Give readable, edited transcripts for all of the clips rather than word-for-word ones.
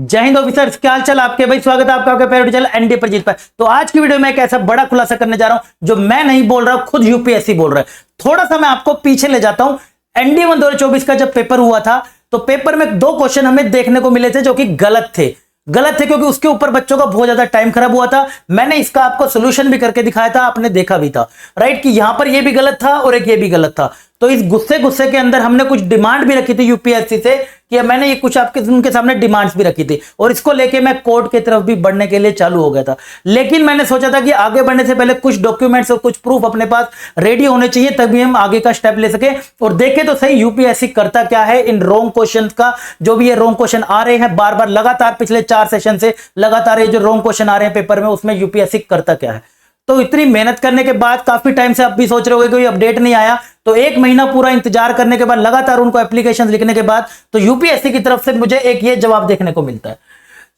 जय हिंद ऑफिसर्स, क्या हाल चाल आपके भाई। स्वागत है आपका फेवरेट चैनल एनडीए पर जीत पर। तो आज की वीडियो में एक ऐसा बड़ा खुलासा करने जा रहा हूं जो मैं नहीं बोल रहा हूं, खुद यूपीएससी बोल रहा है। थोड़ा सा मैं आपको पीछे ले जाता हूं। एनडीए 2024 का जब पेपर हुआ था तो पेपर में 2 क्वेश्चन हमें देखने को मिले थे जो कि गलत थे क्योंकि उसके ऊपर बच्चों का बहुत ज्यादा टाइम खराब हुआ था। मैंने इसका आपको सोल्यूशन भी करके दिखाया था, आपने देखा भी था राइट, कि यहां पर ये भी गलत था और एक ये भी गलत था। तो इस गुस्से के अंदर हमने कुछ डिमांड भी रखी थी यूपीएससी से कि मैंने ये कुछ आपके उनके सामने डिमांड्स भी रखी थी और इसको लेके मैं कोर्ट की तरफ भी बढ़ने के लिए चालू हो गया था। लेकिन मैंने सोचा था कि आगे बढ़ने से पहले कुछ डॉक्यूमेंट्स और कुछ प्रूफ अपने पास रेडी होने चाहिए, तभी हम आगे का स्टेप ले सके। और देखें तो सही यूपीएससी करता क्या है इन रॉन्ग क्वेश्चन का। जो भी ये रॉन्ग क्वेश्चन आ रहे हैं बार बार लगातार पिछले 4 सेशन से लगातार ये जो रॉन्ग क्वेश्चन आ रहे हैं पेपर में, उसमें यूपीएससी करता क्या है। तो इतनी मेहनत करने के बाद काफी टाइम से आप भी सोच रहे होंगे कोई अपडेट नहीं आया, तो 1 महीना पूरा इंतजार करने के बाद लगातार उनको एप्लीकेशन लिखने के बाद तो यूपीएससी की तरफ से मुझे एक ये जवाब देखने को मिलता है।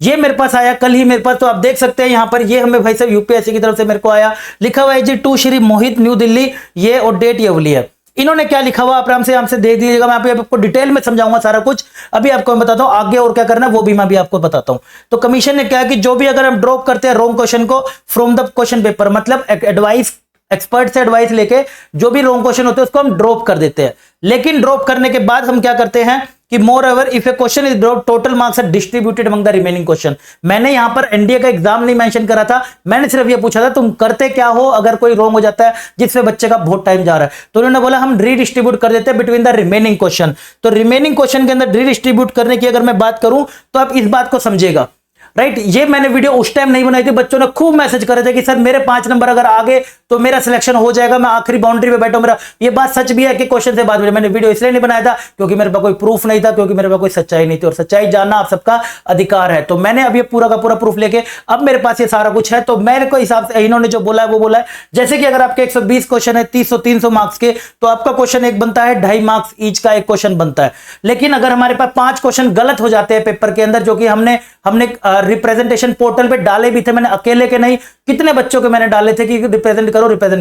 ये मेरे पास आया कल ही मेरे पास, तो आप देख सकते हैं यहां पर ये हमें भाई साहब यूपीएससी की तरफ से मेरे को आया, लिखा हुआ है जी टू श्री मोहित न्यू दिल्ली, ये और डेट ये वाली है। इन्होंने क्या लिखा हुआ आप आराम से हमसे देख लीजिएगा, मैं आपको डिटेल में समझाऊंगा सारा कुछ। अभी आपको मैं बताता हूं आगे और क्या करना है वो भी मैं भी आपको बताता हूं। तो कमीशन ने क्या कि जो भी अगर हम ड्रॉप करते हैं रॉन्ग क्वेश्चन को फ्रॉम द क्वेश्चन पेपर, मतलब एडवाइस एक्सपर्ट से एडवाइस लेके जो भी रॉन्ग क्वेश्चन होते हैं उसको हम ड्रॉप कर देते हैं। लेकिन ड्रॉप करने के बाद हम क्या करते हैं कि moreover if a question is drop total marks are distributed among the remaining question. मैंने यहां पर एनडीए का एग्जाम नहीं मेंशन करा था, मैंने सिर्फ ये पूछा था तुम करते क्या हो अगर कोई रॉन्ग हो जाता है जिससे बच्चे का बहुत टाइम जा रहा है। तो उन्होंने बोला हम रीडिस्ट्रीब्यूट कर देते हैं बिटवीन द रिमेनिंग क्वेश्चन। तो रिमेनिंग क्वेश्चन के अंदर रीडिस्ट्रीब्यूट करने की अगर मैं बात करूं तो आप इस बात को समझिएगा राइट। ये मैंने वीडियो उस टाइम नहीं बनाई थी, बच्चों ने खूब मैसेज करे थे कि सर मेरे 5 नंबर अगर आ गए तो मेरा सिलेक्शन हो जाएगा, मैं आखिरी बाउंड्री पे बैठा हूं। मेरा ये बात सच भी है कि क्वेश्चन से बाद में मैंने वीडियो इसलिए नहीं बनाया था क्योंकि मेरे पास कोई प्रूफ नहीं था, क्योंकि मेरे पास कोई सच्चाई नहीं थी और सच्चाई जानना आप सबका अधिकार है। तो मैंने अब ये पूरा का पूरा प्रूफ लेके अब मेरे पास ये सारा कुछ है, तो मेरे को हिसाब से इन्होंने जो बोला है वो बोला है। जैसे कि अगर आपके 120 क्वेश्चन है 300 मार्क्स के, तो आपका क्वेश्चन एक बनता है 2.5 मार्क्स ईच का एक क्वेश्चन बनता है। लेकिन अगर हमारे पास 5 क्वेश्चन गलत हो जाते हैं पेपर के अंदर, जो कि हमने रिप्रेजेंटेशन पोर्टल पे डाले भी थे, मैंने अकेले के नहीं कितने बच्चों के मैंने डाले थे कि रिप्रेजेंट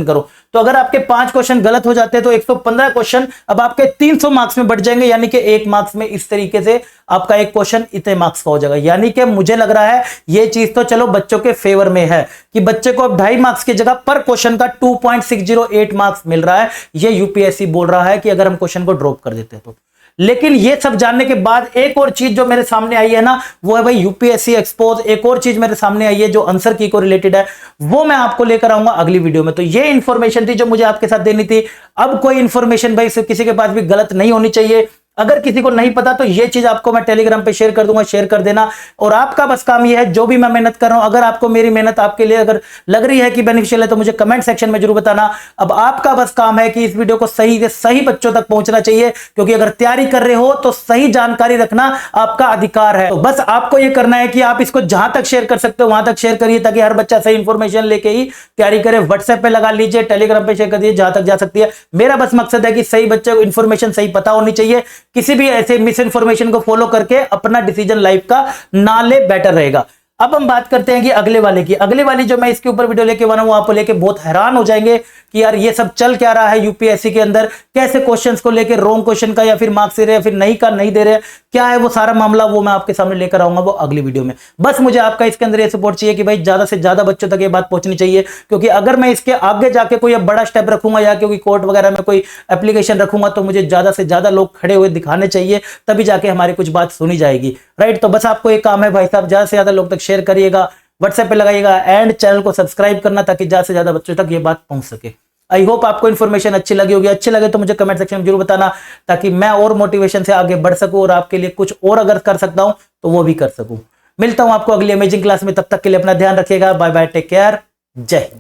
करो। तो अगर आपके 5 क्वेश्चन गलत हो जाते हैं तो 115 क्वेश्चन अब आपके 300 मार्क्स में बढ़ जाएंगे, यानी कि 1 मार्क्स में इस तरीके से आपका एक क्वेश्चन इतने मार्क्स का हो जाएगा। यानी कि मुझे लग रहा है ये चीज तो चलो बच्चों के फेवर में है कि बच्चे को अब 2.5 मार्क्स की जगह पर क्वेश्चन का 2.608 मार्क्स मिल रहा है। ये यूपीएससी बोल रहा है कि अगर हम क्वेश्चन को ड्रॉप कर देते हैं तो। लेकिन ये सब जानने के बाद एक और चीज जो मेरे सामने आई है ना, वो है भाई यूपीएससी एक्सपोज। एक और चीज मेरे सामने आई है जो आंसर की को रिलेटेड है, वो मैं आपको लेकर आऊंगा अगली वीडियो में। तो ये इंफॉर्मेशन थी जो मुझे आपके साथ देनी थी। अब कोई इंफॉर्मेशन भाई किसी के पास भी गलत नहीं होनी चाहिए। अगर किसी को नहीं पता तो ये चीज आपको मैं टेलीग्राम पे शेयर कर दूंगा, शेयर कर देना। और आपका बस काम ये है, जो भी मैं मेहनत कर रहा हूं, अगर आपको मेरी मेहनत आपके लिए अगर लग रही है कि बेनिफिशियल है तो मुझे कमेंट सेक्शन में जरूर बताना। अब आपका बस काम है कि इस वीडियो को सही से सही बच्चों तक पहुंचना चाहिए, क्योंकि अगर तैयारी कर रहे हो तो सही जानकारी रखना आपका अधिकार है। तो बस आपको यह करना है कि आप इसको जहां तक शेयर कर सकते हो वहां तक शेयर करिए, ताकि हर बच्चा सही इंफॉर्मेशन लेके ही तैयारी करे। व्हाट्सएप पे लगा लीजिए, टेलीग्राम पे शेयर कर दीजिए, जहां तक जा सकती है। मेरा बस मकसद है कि सही बच्चे को इंफॉर्मेशन सही पता होनी चाहिए। किसी भी ऐसे मिस इन्फॉर्मेशन को फॉलो करके अपना डिसीजन लाइफ का ना ले, बेटर रहेगा। अब हम बात करते हैं कि अगले वाले की। अगले वाली जो मैं इसके ऊपर वीडियो लेके बना हूं, आपको लेके बहुत हैरान हो जाएंगे कि यार ये सब चल क्या रहा है यूपीएससी के अंदर, कैसे क्वेश्चंस को लेके रॉन्ग क्वेश्चन का या फिर मार्क्स दे रहे हैं, फिर नहीं का नहीं दे रहे हैं, क्या है वो सारा मामला, वो मैं आपके सामने लेकर आऊंगा वो अगली वीडियो में। बस मुझे आपका इसके अंदर ये सपोर्ट चाहिए कि भाई ज्यादा से ज्यादा बच्चों तक ये बात पहुंचनी चाहिए, क्योंकि अगर मैं इसके आगे जाके कोई बड़ा स्टेप रखूंगा या कोई कोर्ट वगैरह में कोई एप्लीकेशन रखूंगा तो मुझे ज्यादा से ज्यादा लोग खड़े हुए दिखाने चाहिए, तभी जाके हमारी कुछ बात सुनी जाएगी राइट। तो बस आपको एक काम है भाई साहब, ज्यादा से ज्यादा लोग तक शेयर करिएगा, व्हाट्सएप पे लगाइएगा एंड चैनल को सब्सक्राइब करना, ताकि ज्यादा से ज्यादा बच्चों तक ये बात पहुंच सके। आई होप आपको इन्फॉर्मेशन अच्छी लगी होगी। अच्छी लगे तो मुझे कमेंट सेक्शन में जरूर बताना, ताकि मैं और मोटिवेशन से आगे बढ़ सकूं और आपके लिए कुछ और अगर कर सकता हूं तो वो भी कर सकूं। मिलता हूं आपको अगली अमेजिंग क्लास में, तब तक के लिए अपना ध्यान रखिएगा। बाय बाय, टेक केयर, जय हिंद।